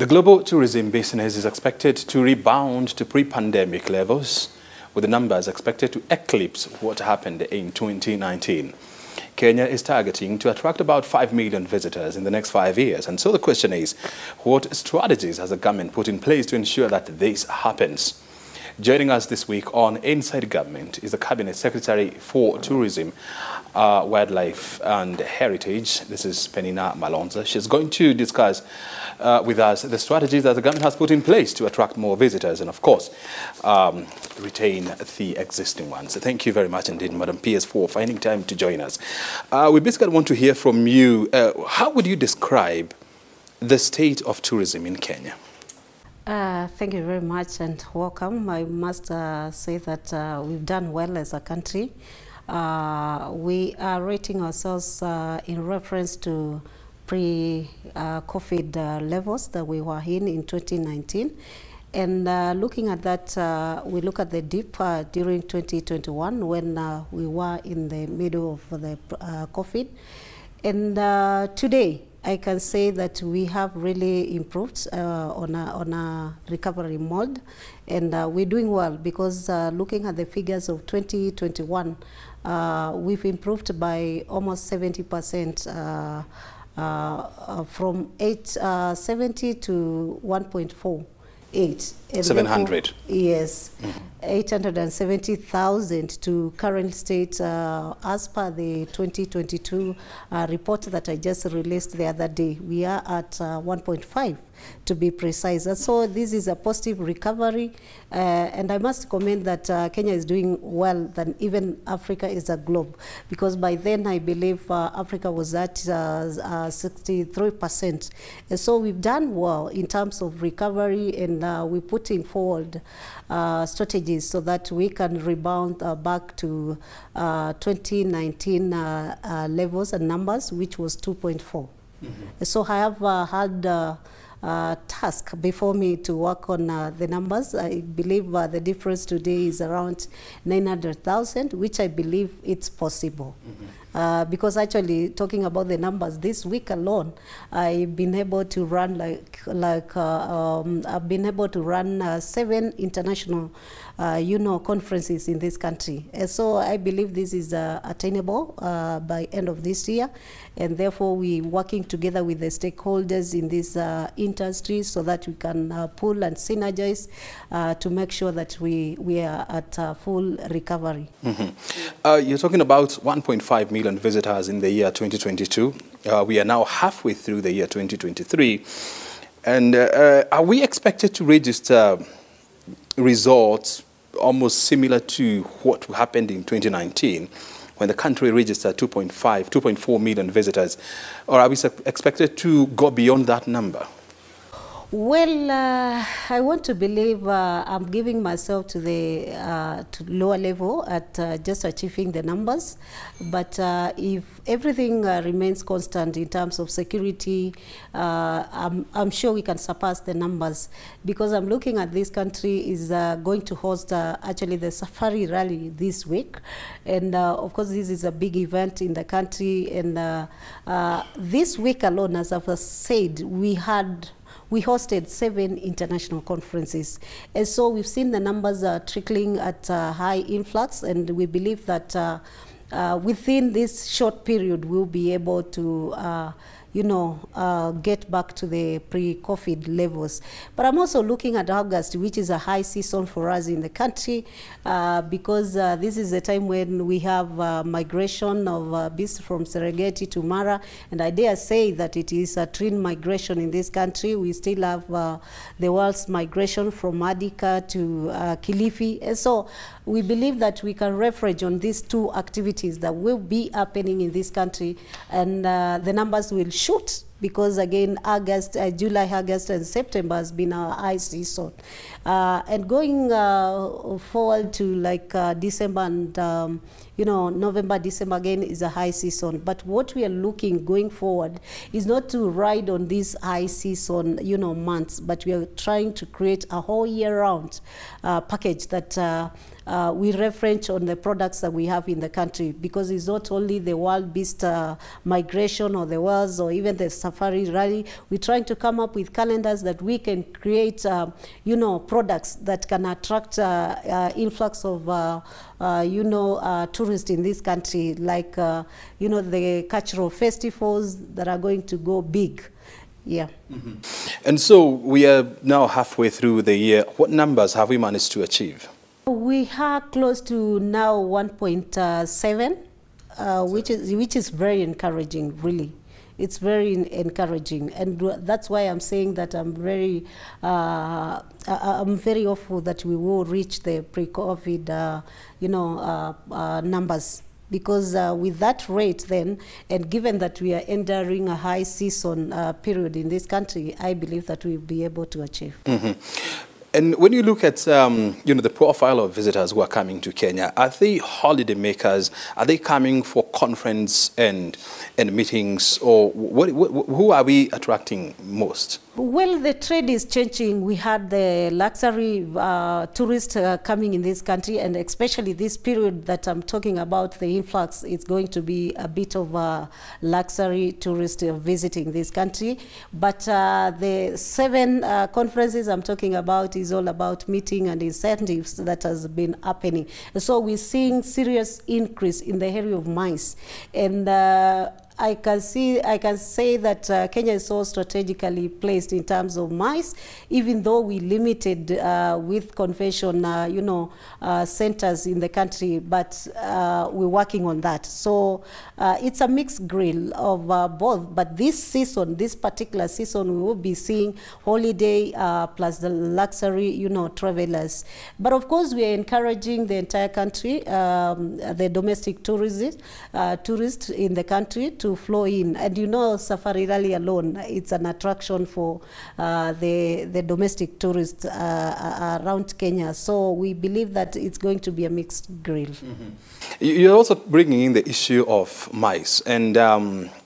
global tourism business is expected to rebound to pre-pandemic levels, with the numbers expected to eclipse what happened in 2019. Kenya is targeting to attract about 5 million visitors in the next 5 years. And so the question is, what strategies has the government put in place to ensure that this happens? Joining us this week on Inside Government is the Cabinet Secretary for Tourism, Wildlife and Heritage. This is Peninah Malonza. She's going to discuss with us the strategies that the government has put in place to attract more visitors and, of course, retain the existing ones. So thank you very much indeed, Madam PS, for finding time to join us. We basically want to hear from you. How would you describe the state of tourism in Kenya? Thank you very much and welcome. I must say that we've done well as a country. We are rating ourselves in reference to pre-COVID levels that we were in 2019. And looking at that, we look at the dip during 2021 when we were in the middle of the COVID. And today, I can say that we have really improved on a recovery mode, and we're doing well because looking at the figures of 2021, we've improved by almost 70% from 870 to 1.48. 700. Yes, 870,000 to current state as per the 2022 report that I just released the other day. We are at 1.5 to be precise. So this is a positive recovery, and I must comment that Kenya is doing well than even Africa is a globe, because by then I believe Africa was at 63%. And so we've done well in terms of recovery, and we're putting forward strategies so that we can rebound back to 2019 levels and numbers, which was 2.4. Mm-hmm. So I have had task before me to work on the numbers. I believe the difference today is around 900,000, which I believe it's possible. Mm-hmm. Because actually, talking about the numbers, this week alone, I've been able to run I've been able to run 7 international conferences in this country. And so I believe this is attainable by end of this year, and therefore we're working together with the stakeholders in this industry so that we can pull and synergize to make sure that we are at full recovery. Mm-hmm. You're talking about 1.5 million visitors in the year 2022. We are now halfway through the year 2023. And are we expected to register results almost similar to what happened in 2019 when the country registered 2.4 million visitors? Or are we expected to go beyond that number? Well, I want to believe I'm giving myself to the to lower level at just achieving the numbers. But if everything remains constant in terms of security, I'm sure we can surpass the numbers, because I'm looking at this country is going to host actually the Safari Rally this week. And of course, this is a big event in the country. And this week alone, as I've said, we hosted 7 international conferences. And so we've seen the numbers trickling at high influx, and we believe that within this short period, we'll be able to get back to the pre-COVID levels. But I'm also looking at August, which is a high season for us in the country, because this is a time when we have migration of beasts from Serengeti to Mara, and I dare say that it is a twin migration in this country. We still have the world's migration from Adika to Kilifi, and so we believe that we can leverage on these 2 activities that will be happening in this country, and the numbers will shoot, because again, July, August, and September has been our high season. And going forward to like December and November, December again is a high season. But what we are looking going forward is not to ride on these high season months, but we are trying to create a whole year-round package that we reference on the products that we have in the country, because it's not only the wild beast migration or the whales or even the safari rally. We're trying to come up with calendars that we can create, you know, products that can attract influx of, you know, tourists in this country, like, you know, the cultural festivals that are going to go big. Yeah. Mm-hmm. And so we are now halfway through the year. What numbers have we managed to achieve? We are close to now 1.7, which is very encouraging, really. It's very encouraging, and that's why I'm saying that I'm very hopeful that we will reach the pre-COVID, you know, numbers. Because with that rate then, and given that we are entering a high season period in this country, I believe that we'll be able to achieve. Mm-hmm. And when you look at, you know, the profile of visitors who are coming to Kenya, are they holiday makers? Are they coming for conference and meetings? Or who are we attracting most? Well, the trend is changing. We had the luxury tourists coming in this country, and especially this period that I'm talking about, the influx is going to be a bit of a luxury tourist visiting this country. But the 7 conferences I'm talking about is all about meeting and incentives that has been happening. And so we're seeing serious increase in the area of MICE. And I can say that Kenya is so strategically placed in terms of MICE, even though we limited with convention, you know, centers in the country, but we're working on that. So it's a mixed grill of both. But this season, this particular season, we will be seeing holiday plus the luxury, you know, travelers. But of course, we are encouraging the entire country, the domestic tourists in the country to flow in. And you know, Safari Rally alone, it's an attraction for the domestic tourists around Kenya. So we believe that it's going to be a mixed grill. Mm-hmm. You're also bringing in the issue of MICE. And,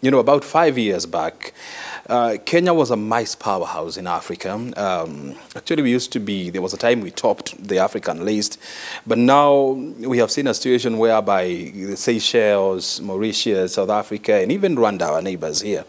you know, about 5 years back, Kenya was a MICE powerhouse in Africa. Actually, we used to be, there was a time we topped the African list, but now we have seen a situation whereby the Seychelles, Mauritius, South Africa, and even Rwanda, our neighbors here,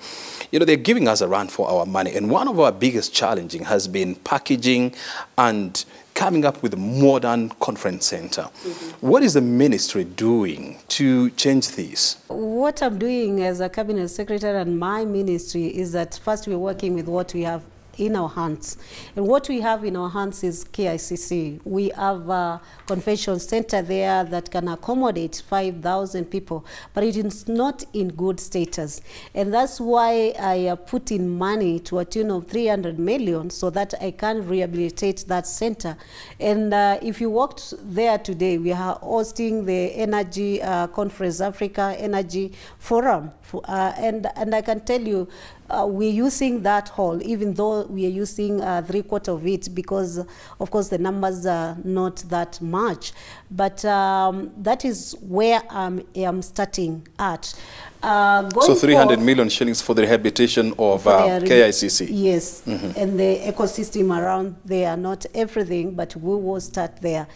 you know, they're giving us a run for our money. And one of our biggest challenges has been packaging and coming up with a modern conference center. Mm-hmm. What is the ministry doing to change this? What I'm doing as a cabinet secretary and my ministry is that first we're working with what we have in our hands. And what we have in our hands is KICC. We have a convention center there that can accommodate 5,000 people, but it is not in good status. And that's why I put in money to a tune of 300 million so that I can rehabilitate that center. And if you walked there today, we are hosting the Energy Conference, Africa Energy Forum. And I can tell you, we're using that hall, even though we are using 3/4 of it, because of course the numbers are not that much. But that is where I am starting at. So 300 million shillings for the rehabilitation of KICC. Yes, mm-hmm. And the ecosystem around there, not everything, but we will start there.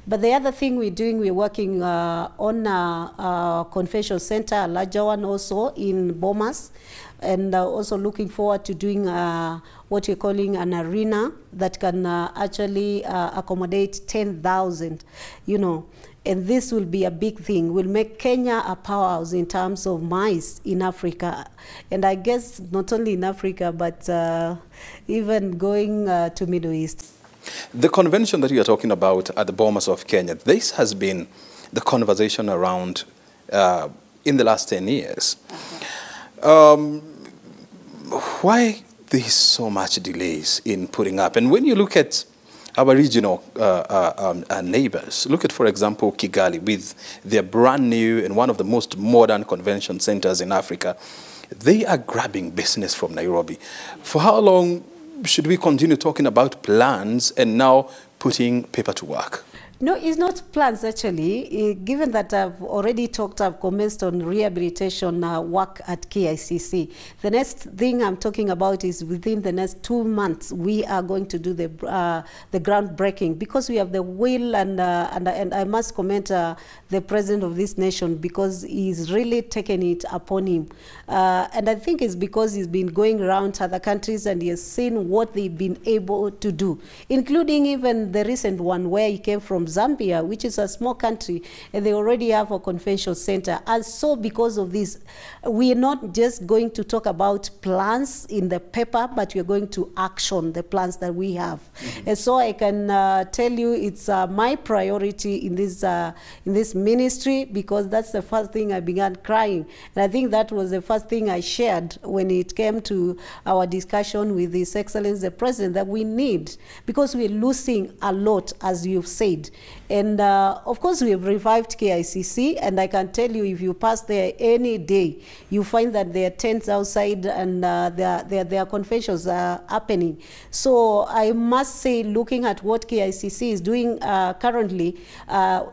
But the other thing we're doing, we're working on a convention center, a larger one also in Bomas, and also looking forward to doing what we're calling an arena that can actually accommodate 10,000, you know. And this will be a big thing. Will make Kenya a powerhouse in terms of MICE in Africa. And I guess not only in Africa, but even going to Middle East. The convention that you are talking about at the Bomas of Kenya, this has been the conversation around in the last 10 years. Why there's so much delays in putting up? And when you look at our regional neighbors, look at, for example, Kigali with their brand new and one of the most modern convention centers in Africa. They are grabbing business from Nairobi. For how long should we continue talking about plans and now putting paper to work? No, it's not plans actually. Given that I've already I've commenced on rehabilitation work at KICC. The next thing I'm talking about is within the next 2 months, we are going to do the groundbreaking, because we have the will, and I must commend the president of this nation, because he's really taken it upon him. And I think it's because he's been going around other countries and he has seen what they've been able to do, including even the recent one where he came from Zambia, which is a small country, and they already have a convention center. And so because of this, we are not just going to talk about plans in the paper, but we are going to action the plans that we have. And so I can tell you it's my priority in this ministry, because that's the first thing I began crying. And I think that was the first thing I shared when it came to our discussion with His Excellency the President, that we need, because we're losing a lot, as you've said. And of course, we have revived KICC, and I can tell you, if you pass there any day, you find that there are tents outside, and there are conventions happening. So I must say, looking at what KICC is doing currently,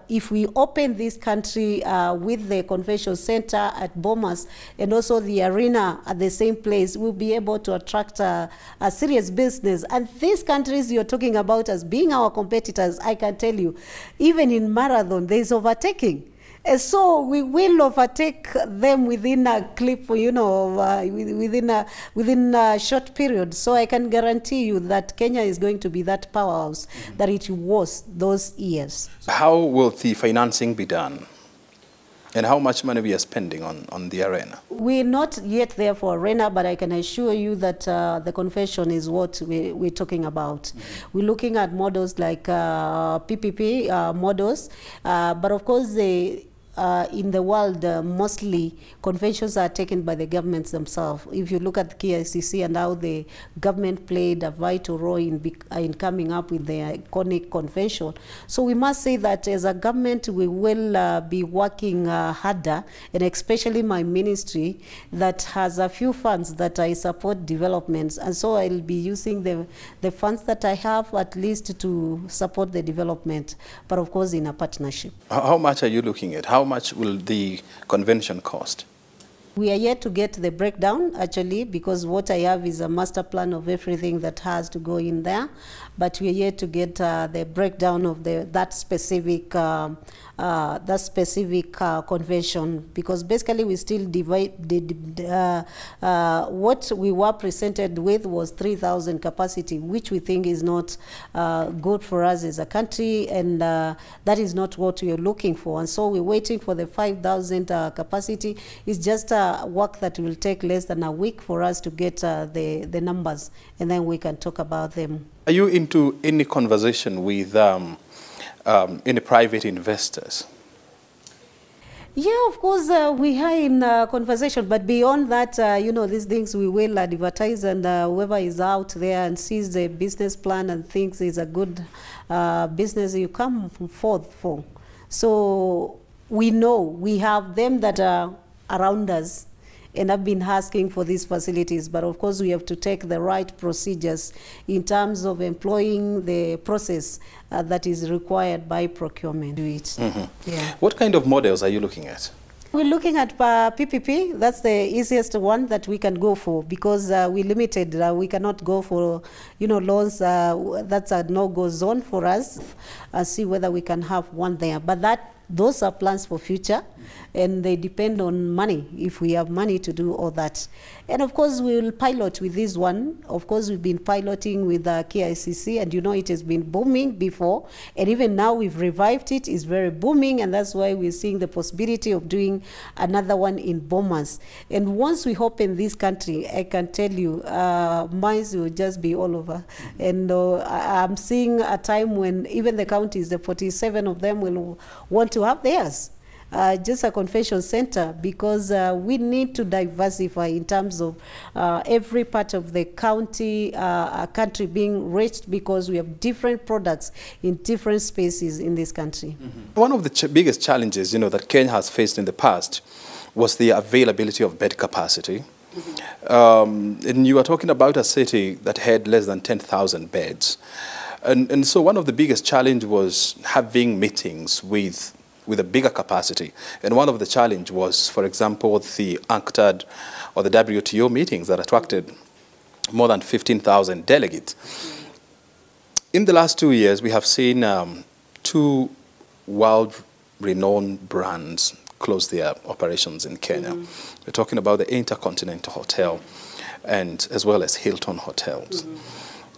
if we open this country with the convention center at Bomas and also the arena at the same place, we'll be able to attract a serious business. And these countries you're talking about as being our competitors, I can tell you, even in marathon, there's overtaking. And so we will overtake them within a clip, you know, within a short period. So I can guarantee you that Kenya is going to be that powerhouse that it was those years. How will the financing be done? And how much money we are spending on the arena? We're not yet there for arena, but I can assure you that the convention is what we're talking about. We're looking at models like PPP models, but of course in the world, mostly conventions are taken by the governments themselves. If you look at KICC and how the government played a vital role in coming up with the iconic convention. So we must say that as a government, we will be working harder, and especially my ministry that has a few funds that I support developments. And so I'll be using the funds that I have at least to support the development, but of course in a partnership. How much are you looking at? How much will the convention cost? We are yet to get the breakdown, actually, because what I have is a master plan of everything that has to go in there. But we are yet to get the breakdown of that specific convention, because basically we still divide. What we were presented with was 3,000 capacity, which we think is not good for us as a country, and that is not what we are looking for. And so we're waiting for the 5,000 capacity. It's just work that will take less than a week for us to get the numbers, and then we can talk about them. Are you into any conversation with any private investors? Yeah, of course, we are in conversation, but beyond that, you know, these things we will advertise, and whoever is out there and sees the business plan and thinks it's a good business, you come forth for. So we know we have them that are around us and have been asking for these facilities, but of course we have to take the right procedures in terms of employing the process that is required by procurement. Yeah. What kind of models are you looking at? We're looking at PPP. That's the easiest one that we can go for, because we're limited. We cannot go for, you know, loans. That's a no-go zone for us. See whether we can have one there. But those are plans for future, and they depend on money, if we have money to do all that. And of course, we will pilot with this one. Of course, we've been piloting with KICC, and you know it has been booming before, and even now we've revived it. It's very booming, and that's why we're seeing the possibility of doing another one in Bomas. And once we open this country, I can tell you, mines will just be all over. And I'm seeing a time when even the counties, the 47 of them, will want to have theirs. Just a convention center, because we need to diversify in terms of every part of the county, country being reached, because we have different products in different spaces in this country. One of the biggest challenges, you know, that Kenya has faced in the past was the availability of bed capacity. And you are talking about a city that had less than 10,000 beds. And so one of the biggest challenge was having meetings with a bigger capacity. And one of the challenge was, for example, the UNCTAD or the WTO meetings that attracted more than 15,000 delegates. In the last 2 years, we have seen 2 world-renowned brands close their operations in Kenya. We're talking about the Intercontinental Hotel and as well as Hilton Hotels.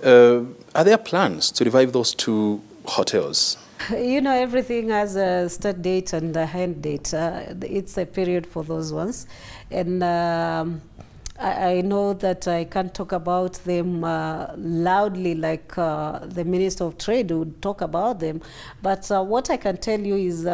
Are there plans to revive those 2 hotels? You know, everything has a start date and a end date. It's a period for those ones. And I know that I can't talk about them loudly like the Minister of Trade would talk about them. But what I can tell you is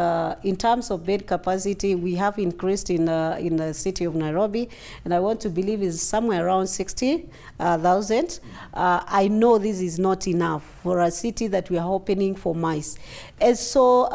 in terms of bed capacity, we have increased in the city of Nairobi. And I want to believe is somewhere around 60,000. I know this is not enough for a city that we are opening for MICE. And so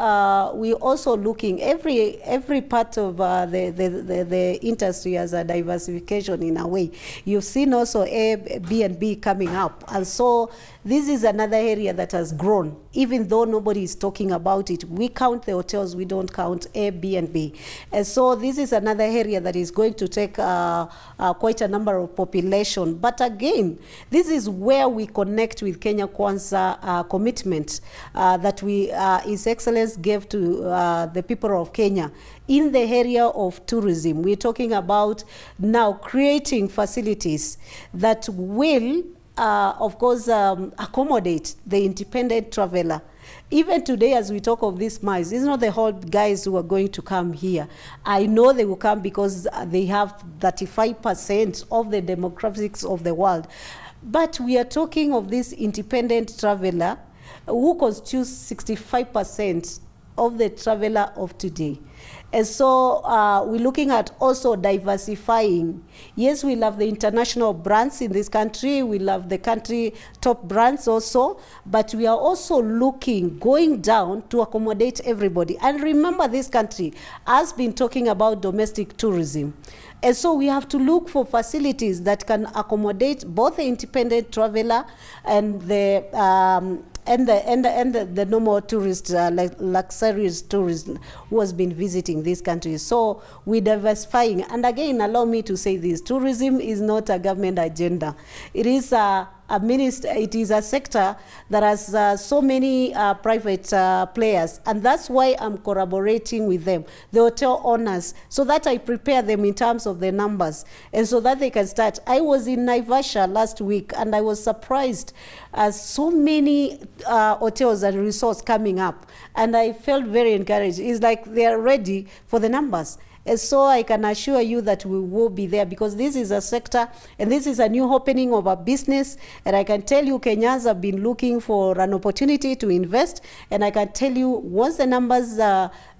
we're also looking, every part of the industry as a diversification in a way. You've seen also Airbnb coming up. And so this is another area that has grown, even though nobody is talking about it. We count the hotels, we don't count Airbnb. And so this is another area that is going to take quite a number of population. But again, this is where we connect with Kenya Kwanza commitment that His Excellency gave to the people of Kenya in the area of tourism. We're talking about now creating facilities that will of course, accommodate the independent traveler. Even today, as we talk of these MICE, it's not the whole guys who are going to come here. I know they will come because they have 35% of the demographics of the world. But we are talking of this independent traveler who constitutes 65% of the traveler of today. And so we're looking at also diversifying. Yes, we love the international brands in this country. We love the country top brands also. But we are also looking, going down to accommodate everybody. And remember, this country has been talking about domestic tourism. And so we have to look for facilities that can accommodate both the independent traveler and the normal tourist, like luxurious tourist who has been visiting this country. So we're diversifying. And again, allow me to say this, tourism is not a government agenda. It is it is a sector that has so many private players, and that's why I'm collaborating with them, the hotel owners, so that I prepare them in terms of the numbers, and so that they can start. I was in Naivasha last week, and I was surprised as so many hotels and resorts coming up, and I felt very encouraged. It's like they are ready for the numbers. And so I can assure you that we will be there, because this is a sector and this is a new opening of a business. And I can tell you Kenyans have been looking for an opportunity to invest. And I can tell you once the numbers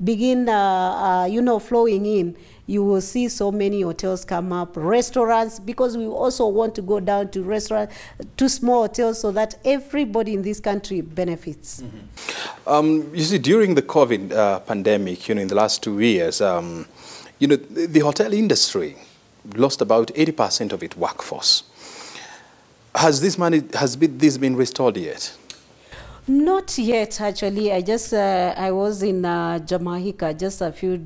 begin flowing in, you will see so many hotels come up, restaurants, because we also want to go down to restaurants, to small hotels, so that everybody in this country benefits. You see, during the COVID pandemic, in the last 2 years, the hotel industry lost about 80% of its workforce. Has this been restored yet? Not yet, actually. I was in Jamaica just a few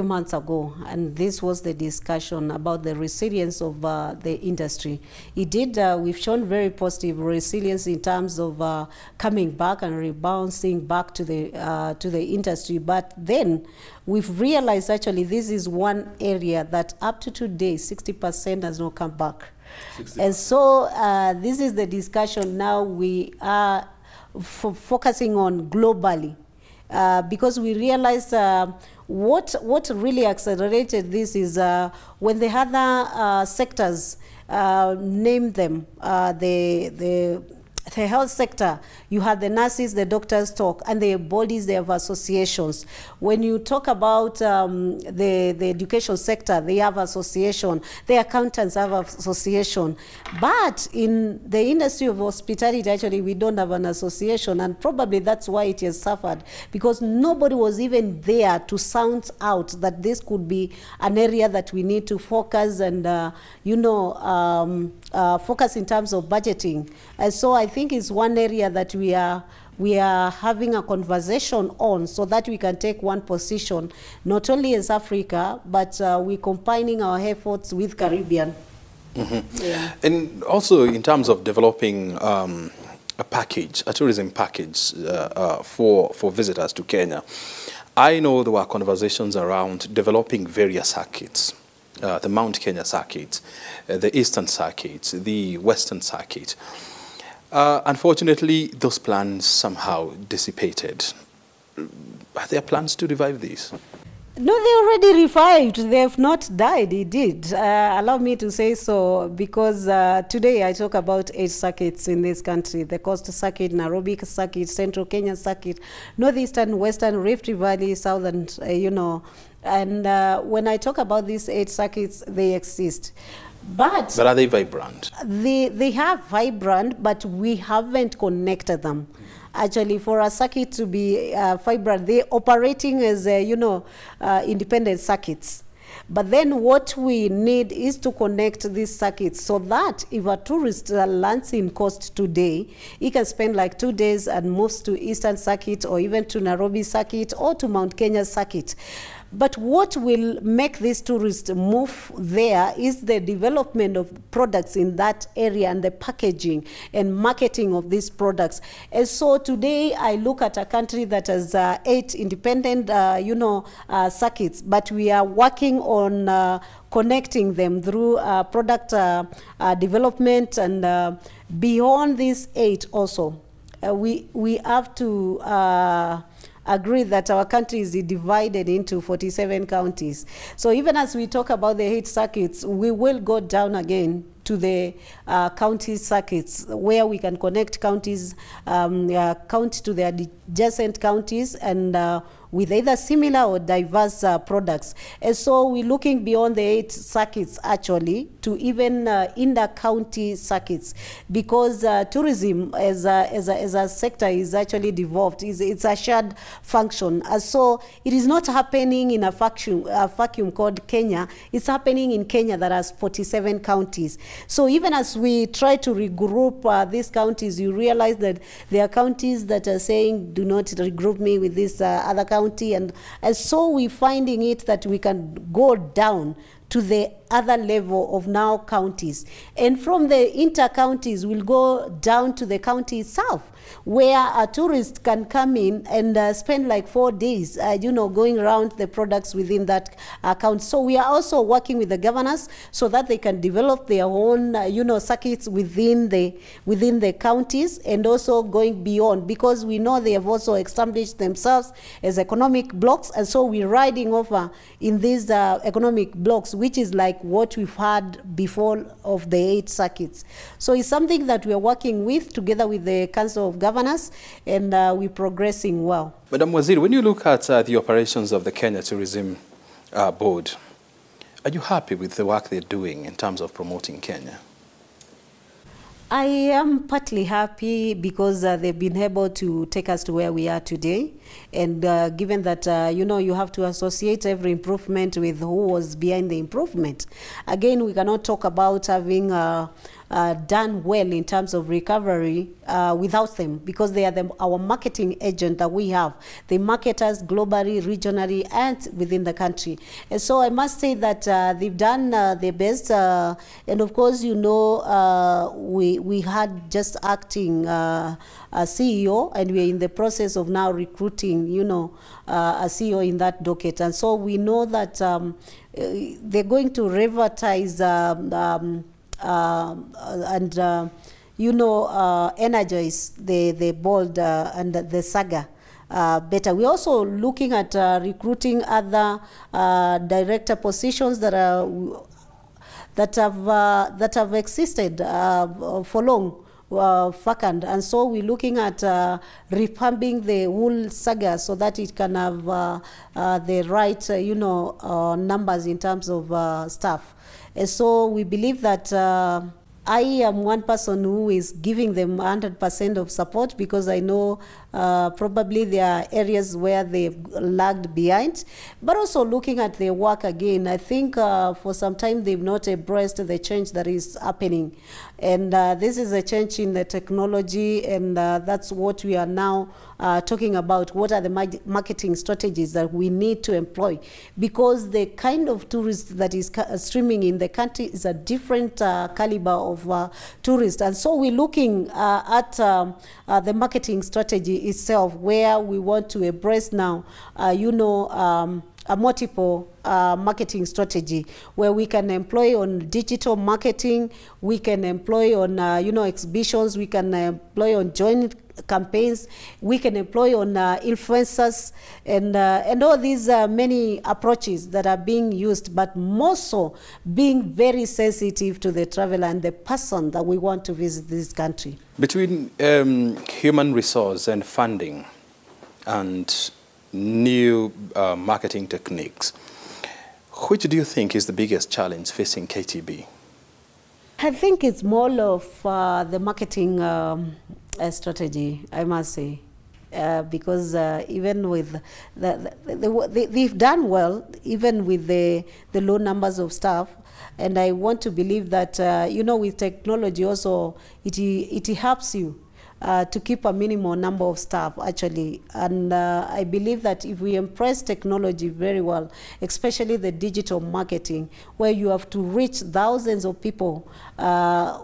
months ago, and this was the discussion about the resilience of the industry. We've shown very positive resilience in terms of coming back and rebounding back to the industry. But then we've realized actually this is one area that up to today 60% has not come back. 60%. And so this is the discussion now we are focusing on globally, because we realized what really accelerated this is when the other sectors, name them, the health sector, you have the nurses, the doctors talk, and the bodies, they have associations. When you talk about the education sector, they have association. The accountants have association. But in the industry of hospitality, actually, we don't have an association, and probably that's why it has suffered, because nobody was even there to sound out that this could be an area that we need to focus and, focus in terms of budgeting. And so I think think is one area that we are having a conversation on, so that we can take one position, not only as Africa, but we're combining our efforts with Caribbean. Mm-hmm. Yeah. And also in terms of developing a tourism package for visitors to Kenya, I know there were conversations around developing various circuits, the Mount Kenya circuit, the Eastern circuit, the Western circuit. Unfortunately, those plans somehow dissipated. Are there plans to revive these? No, they already revived. They have not died. It did. Allow me to say so, because today I talk about 8 circuits in this country: the Coast Circuit, Nairobi Circuit, Central Kenya Circuit, Northeastern, Western, Rift Valley, Southern, And when I talk about these 8 circuits, they exist. But are they vibrant? They have vibrant, but we haven't connected them. Actually, for a circuit to be vibrant, they're operating as, independent circuits. But then what we need is to connect these circuits, so that if a tourist lands in Coast today, he can spend like 2 days and moves to Eastern Circuit, or even to Nairobi Circuit, or to Mount Kenya Circuit. But what will make these tourists move there is the development of products in that area, and the packaging and marketing of these products. And so today I look at a country that has 8 independent, circuits, but we are working on connecting them through product development, and beyond these 8 also. We have to agree that our country is divided into 47 counties. So even as we talk about the 8 circuits, we will go down again to the county circuits, where we can connect counties, county to the adjacent counties, and with either similar or diverse products. And so we're looking beyond the 8 circuits actually to even inter-county circuits, because tourism as a sector is actually devolved. It's a shared function. So it is not happening in a vacuum called Kenya. It's happening in Kenya that has 47 counties. So even as we try to regroup these counties, you realize that there are counties that are saying, do not regroup me with this other county. And so we're finding it that we can go down to the other level of now counties. And from the inter-counties, we'll go down to the county itself, where a tourist can come in and spend like 4 days, going around the products within that county. So we are also working with the governors so that they can develop their own, circuits within the counties, and also going beyond, because we know they have also established themselves as economic blocks. And so we're riding over in these economic blocks, which is like what we've had before of the 8 circuits. So it's something that we're working with together with the Council of Governors, and we're progressing well. Madam Waziri, when you look at the operations of the Kenya Tourism Board, are you happy with the work they're doing in terms of promoting Kenya? I am partly happy because they've been able to take us to where we are today. And given that, you have to associate every improvement with who was behind the improvement. Again, we cannot talk about having done well in terms of recovery without them, because they are our marketing agent that we have. They market us globally, regionally, and within the country. And so I must say that they've done their best. And of course, we had just acting a CEO, and we're in the process of now recruiting, a CEO in that docket. And so we know that they're going to revitalize energize the board and the saga better. We're also looking at recruiting other director positions that have existed for long. Vacant, and so we're looking at revamping the whole saga so that it can have the right, numbers in terms of staff. And so we believe that I am one person who is giving them 100% of support, because I know Probably there are areas where they've lagged behind, but also looking at their work again. I think for some time they've not embraced the change that is happening. And this is a change in the technology, and that's what we are now talking about. What are the marketing strategies that we need to employ? Because the kind of tourist that is streaming in the country is a different caliber of tourists. And so we're looking at the marketing strategy itself, where we want to embrace now, a multiple marketing strategy, where we can employ on digital marketing, we can employ on exhibitions, we can employ on joint campaigns, we can employ on influencers, and all these many approaches that are being used, but more so being very sensitive to the traveler and the person that we want to visit this country. Between human resource and funding and new marketing techniques, which do you think is the biggest challenge facing KTB? I think it's more of the marketing strategy, I must say, because even with they've done well, even with the low numbers of staff. And I want to believe that, with technology also, it helps you to keep a minimal number of staff, actually. And I believe that if we embrace technology very well, especially the digital marketing, where you have to reach thousands of people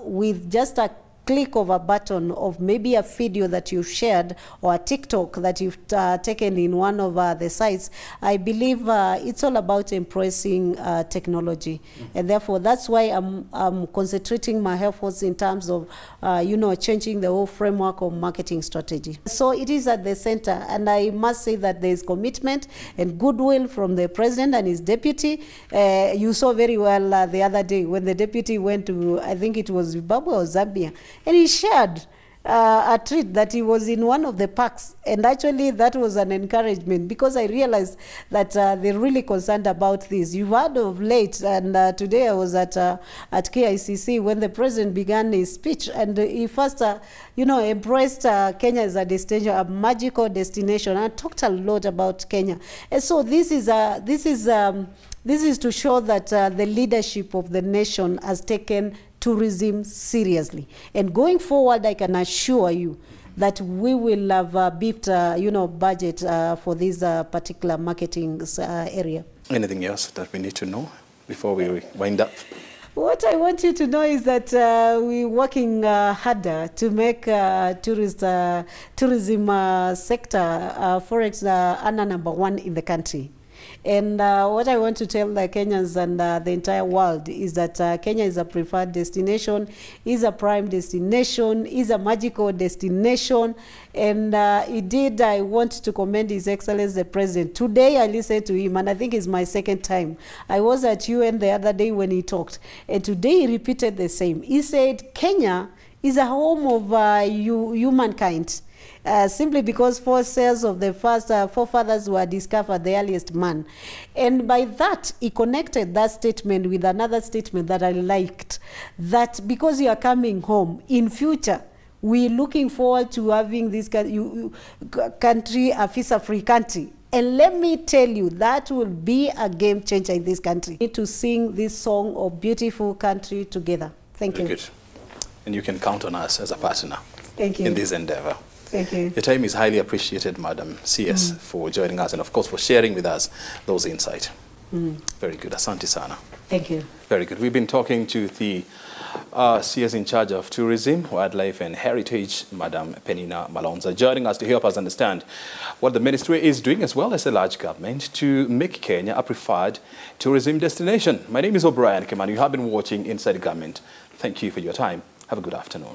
with just a click of a button of maybe a video that you've shared or a TikTok that you've taken in one of the sites, I believe it's all about embracing technology. And therefore, that's why I'm concentrating my efforts in terms of, changing the whole framework of marketing strategy. So it is at the center, and I must say that there's commitment and goodwill from the president and his deputy. You saw very well the other day when the deputy went to, I think it was Zimbabwe or Zambia, and he shared a treat that he was in one of the parks. And actually that was an encouragement, because I realized that they're really concerned about this. You've heard of late, and today I was at KICC when the president began his speech, and he first embraced Kenya as a destination, a magical destination, and talked a lot about Kenya. And so this is to show that the leadership of the nation has taken tourism seriously. And going forward, I can assure you that we will have beefed, budget for this particular marketing area. Anything else that we need to know before we wind up? What I want you to know is that we're working harder to make tourism sector, forex, #1 in the country. And what I want to tell the Kenyans and the entire world is that Kenya is a preferred destination, is a prime destination, is a magical destination. And indeed, I want to commend His Excellency the President. Today, I listened to him, and I think it's my second time. I was at UN the other day when he talked, and today he repeated the same. He said, Kenya is a home of humankind. Simply because 4 cells of the first forefathers were discovered, the earliest man. And by that, he connected that statement with another statement that I liked, that because you are coming home, in future, we're looking forward to having this country a visa-free country. And let me tell you, that will be a game changer in this country. We need to sing this song of beautiful country together. Thank you. Very good. And you can count on us as a partner. Thank you. In this endeavor. Thank you. Your time is highly appreciated, Madam CS, for joining us and, of course, for sharing with us those insights. Very good. Asante sana. Thank you. Very good. We've been talking to the CS in charge of tourism, wildlife and heritage, Madam Peninah Malonza, joining us to help us understand what the ministry is doing, as well as the large government, to make Kenya a preferred tourism destination. My name is O'Brien Kimani. You have been watching Inside Government. Thank you for your time. Have a good afternoon.